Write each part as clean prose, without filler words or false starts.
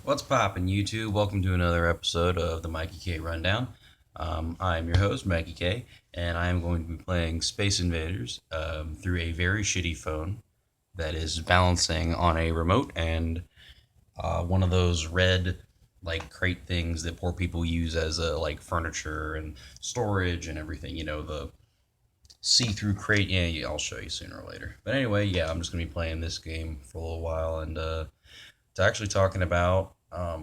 What's poppin', YouTube? Welcome to another episode of the Mikey K Rundown. I'm your host, Mikey K, and I am going to be playing Space Invaders through a very shitty phone that is balancing on a remote and one of those red like crate things that poor people use as like furniture and storage and everything. You know, the see-through crate. Yeah, I'll show you sooner or later. But anyway, yeah, I'm just gonna be playing this game for a little while and it's actually talking about a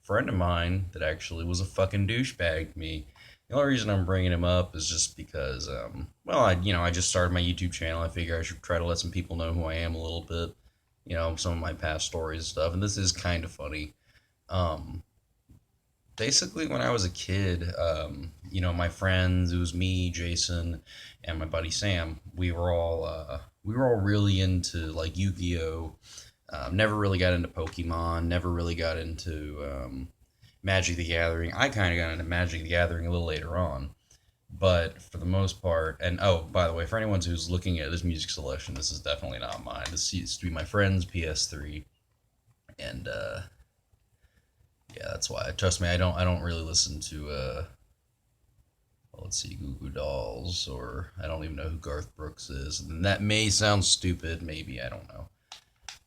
friend of mine that actually was a fucking douchebag to me. The only reason I'm bringing him up is just because, I just started my YouTube channel. I figure I should try to let some people know who I am a little bit, some of my past stories and stuff. And this is kind of funny. Um, Basically, when I was a kid, my friends, it was me, Jason, and my buddy Sam. We were all really into like Yu-Gi-Oh. Never really got into Pokemon. Never really got into Magic the Gathering. I kind of got into Magic the Gathering a little later on, but for the most part, and oh, by the way, for anyone who's looking at this music selection, this is definitely not mine. This used to be my friend's PS3, and yeah, that's why. Trust me, I don't really listen to let's see, Goo Goo Dolls, or I don't even know who Garth Brooks is. And that may sound stupid, maybe, I don't know.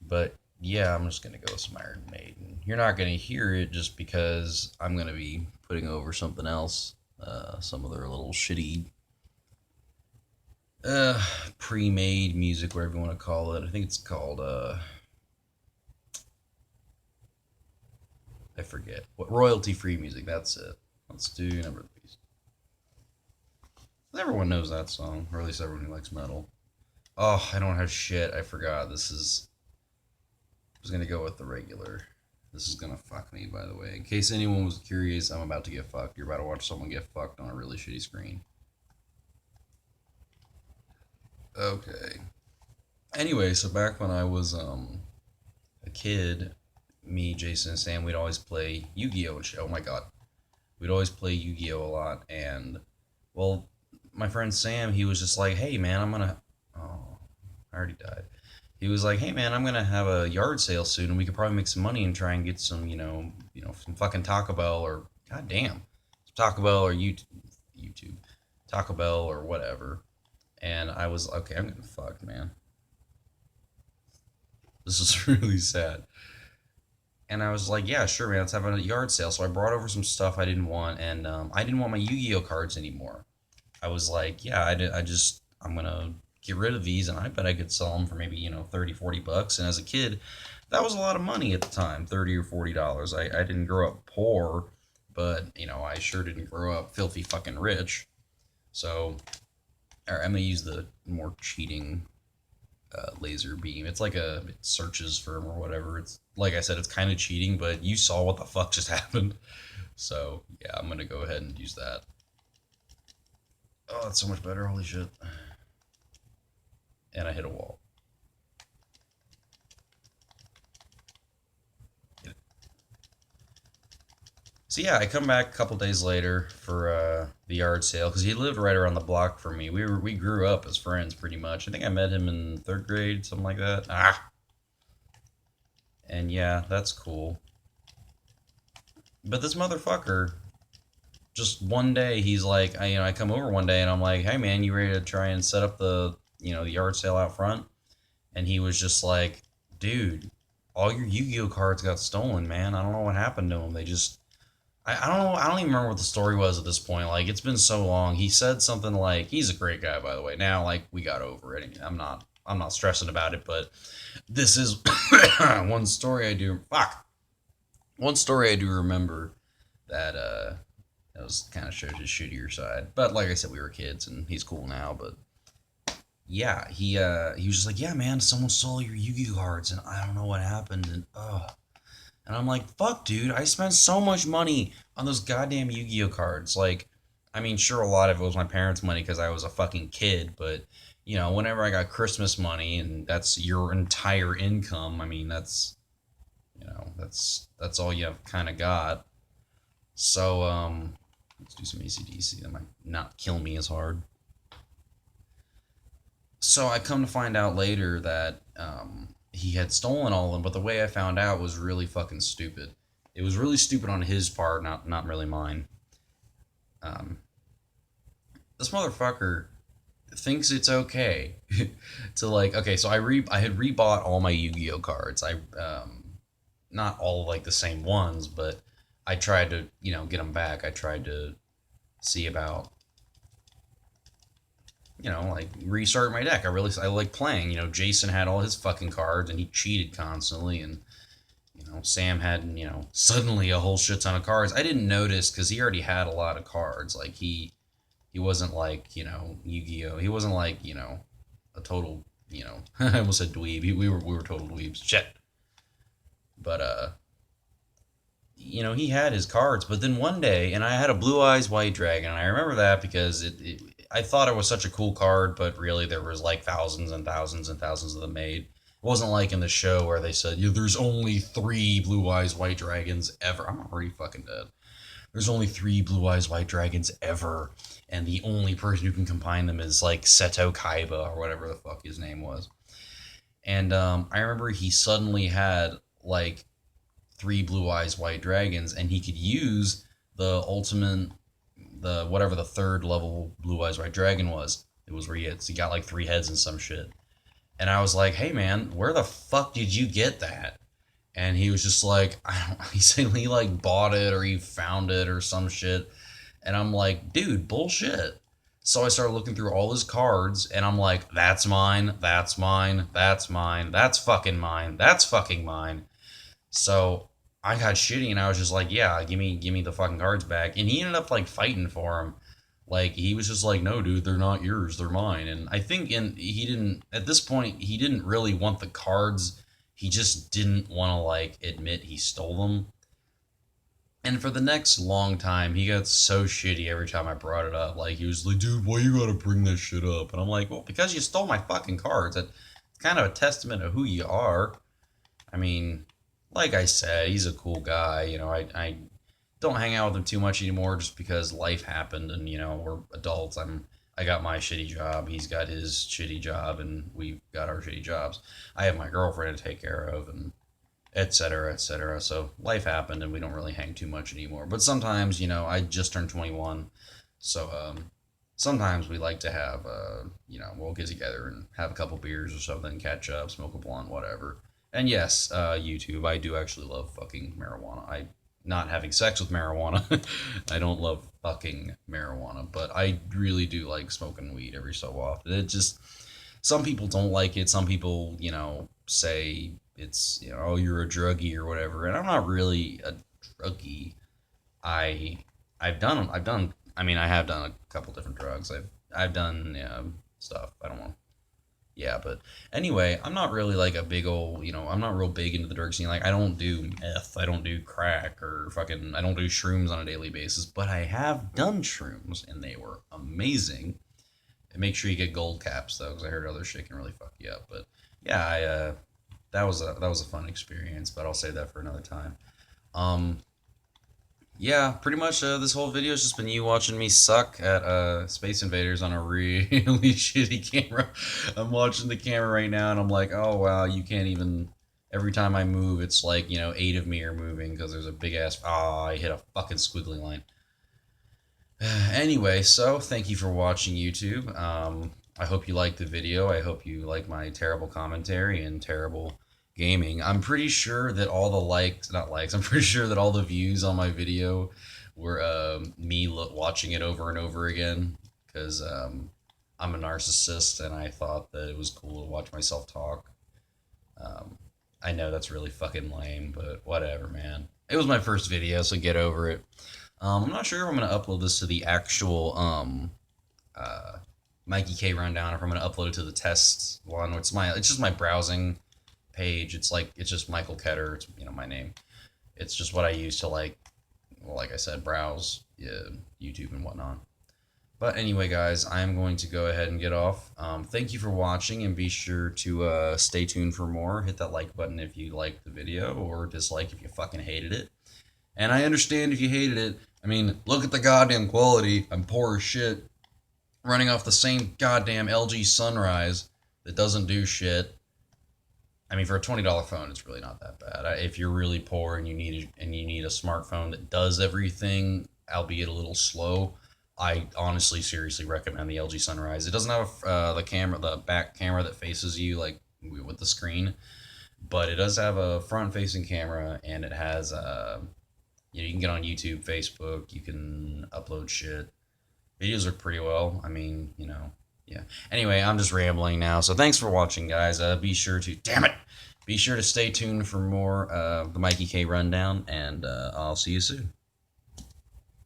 But yeah, I'm just gonna go with some Iron Maiden. You're not gonna hear it just because I'm gonna be putting over something else, some of their little shitty uh, pre-made music, whatever you want to call it. I think it's called I forget what royalty-free music. That's it. Let's do Number of the Beast. Everyone knows that song, or at least everyone who likes metal. Oh, I don't have shit. I forgot. I was gonna go with the regular. This is gonna fuck me, by the way. In case anyone was curious, I'm about to get fucked. You're about to watch someone get fucked on a really shitty screen. Okay. Anyway, so back when I was a kid, me, Jason, and Sam, we'd always play Yu-Gi-Oh and shit. Oh my god, we'd always play Yu-Gi-Oh a lot. And well, my friend Sam, he was just like, "Hey man, I'm gonna." Oh, I already died. He was like, "Hey man, I'm gonna have a yard sale soon, and we could probably make some money and try and get some, some fucking Taco Bell or goddamn, some Taco Bell or YouTube, Taco Bell or whatever." And I was okay. I'm getting fucked, man. This is really sad. And I was like, "Yeah, sure, man. Let's have a yard sale." So I brought over some stuff I didn't want, and I didn't want my Yu-Gi-Oh cards anymore. I was like, "Yeah, I'm gonna get rid of these, and I bet I could sell them for maybe 30, $40." And as a kid, that was a lot of money at the time, $30 or $40. I didn't grow up poor, but I sure didn't grow up filthy fucking rich. So all right, I'm gonna use the more cheating laser beam. It's like it searches for him or whatever. It's like I said, it's kind of cheating, but you saw what the fuck just happened. So yeah, I'm gonna go ahead and use that. Oh, that's so much better. Holy shit! And I hit a wall. So yeah, I come back a couple days later for the yard sale because he lived right around the block from me. We grew up as friends pretty much. I think I met him in third grade, something like that. And yeah, that's cool. But this motherfucker, just one day, he's like, I come over one day and I'm like, "Hey man, you ready to try and set up the yard sale out front?" And he was just like, "Dude, all your Yu-Gi-Oh cards got stolen, man. I don't know what happened to them. They just I don't know. I don't even remember what the story was at this point. Like it's been so long. He said something like, he's a great guy, by the way. Now, like we got over it. I'm not stressing about it. But this is one story I do. Fuck. One story I do remember that that was kind of showed his shittier side. But like I said, we were kids, and he's cool now. But yeah, he was just like, "Yeah, man, someone stole your Yu-Gi-Oh cards, and I don't know what happened." And and I'm like, "Fuck, dude, I spent so much money on those goddamn Yu-Gi-Oh cards." Like, I mean, sure, a lot of it was my parents' money because I was a fucking kid, but whenever I got Christmas money and that's your entire income, I mean, that's all you kind of got. So, let's do some ACDC. That might not kill me as hard. So I come to find out later that he had stolen all of them, but the way I found out was really fucking stupid. It was really stupid on his part, not really mine. Um, this motherfucker thinks it's okay to like. Okay, so I had rebought all my Yu-Gi-Oh cards. I not all like the same ones, but I tried to get them back. I tried to see about like restart my deck. I like playing. Jason had all his fucking cards and he cheated constantly, and Sam had suddenly a whole shit ton of cards. I didn't notice because he already had a lot of cards. Like he wasn't like Yu-Gi-Oh. He wasn't like a total I almost said dweeb. We were total dweebs. Shit. But he had his cards. But then one day, and I had a Blue Eyes White Dragon. And I remember that because I thought it was such a cool card, but really there was like thousands and thousands and thousands of them made. It wasn't like in the show where they said, yeah, there's only 3 Blue Eyes White Dragons ever. I'm already fucking dead. There's only 3 Blue Eyes White Dragons ever, and the only person who can combine them is like Seto Kaiba or whatever the fuck his name was. And I remember he suddenly had like 3 Blue Eyes White Dragons, and he could use the ultimate, the whatever the third level Blue Eyes White Dragon was. It was where he got like 3 heads and some shit. And I was like, hey man, where the fuck did you get that? And he was just like, I don't. He said he like bought it or he found it or some shit. And I'm like, dude, bullshit. So I started looking through all his cards, and I'm like, that's mine, that's mine, that's mine, that's fucking mine, that's fucking mine. So I got shitty, and I was just like, yeah, give me the fucking cards back. And he ended up like fighting for him. Like he was just like, no, dude, they're not yours, they're mine. And I think he didn't at this point he didn't really want the cards. He just didn't want to like admit he stole them. And for the next long time, he got so shitty every time I brought it up. Like he was like, dude, why you gotta bring that shit up? And I'm like, well, because you stole my fucking cards. That's kind of a testament of who you are. I mean, like I said, he's a cool guy. I don't hang out with him too much anymore just because life happened and we're adults. I got my shitty job, he's got his shitty job, and we've got our shitty jobs. I have my girlfriend to take care of, and etc. etc. So life happened and we don't really hang too much anymore. But sometimes, I just turned 21. So sometimes we like to have we'll get together and have a couple beers or something, catch up, smoke a blunt, whatever. And yes, YouTube, I do actually love fucking marijuana. I not having sex with marijuana. I don't love fucking marijuana, but I really do like smoking weed every so often. It just some people don't like it. Some people, say it's oh, you're a druggie or whatever, and I'm not really a druggie. I I've done. I mean, I have done a couple different drugs. I've done stuff. I don't know. Yeah, but anyway, I'm not really like a big old, I'm not real big into the drug scene. Like, I don't do meth, I don't do crack, or fucking, I don't do shrooms on a daily basis, but I have done shrooms, and they were amazing. And make sure you get gold caps, though, because I heard other shit can really fuck you up. But yeah, that was a fun experience, but I'll save that for another time. Um, yeah, pretty much this whole video has just been you watching me suck at Space Invaders on a really shitty camera. I'm watching the camera right now and I'm like, oh wow, you can't even. Every time I move, it's like 8 of me are moving because there's a big ass. Ah, I hit a fucking squiggly line. Anyway, so thank you for watching YouTube. I hope you liked the video. I hope you like my terrible commentary and terrible gaming. I'm pretty sure that all the likes, not likes, I'm pretty sure that all the views on my video were me watching it over and over again because I'm a narcissist and I thought that it was cool to watch myself talk. Um, I know that's really fucking lame, but whatever, man. It was my first video, so get over it. I'm not sure if I'm gonna upload this to the actual uh, Mikey K rundown, or if I'm gonna upload it to the test one. It's just my browsing page. It's just Michael Ketter. It's my name. It's just what I use to like I said, browse YouTube and whatnot. But anyway, guys, I'm going to go ahead and get off. Thank you for watching, and be sure to stay tuned for more. Hit that like button if you liked the video, or dislike if you fucking hated it. And I understand if you hated it. I mean, look at the goddamn quality. I'm poor as shit. Running off the same goddamn LG Sunrise that doesn't do shit. I mean, for a $20 phone, it's really not that bad. If you're really poor and you need a smartphone that does everything, albeit a little slow, I honestly, seriously recommend the LG Sunrise. It doesn't have the back camera that faces you like with the screen, but it does have a front-facing camera, and it has you can get on YouTube, Facebook, you can upload shit. Videos are pretty well. I mean, yeah. Anyway, I'm just rambling now. So thanks for watching, guys. Be sure to, damn it, be sure to stay tuned for more of the Mikey K Rundown, and I'll see you soon.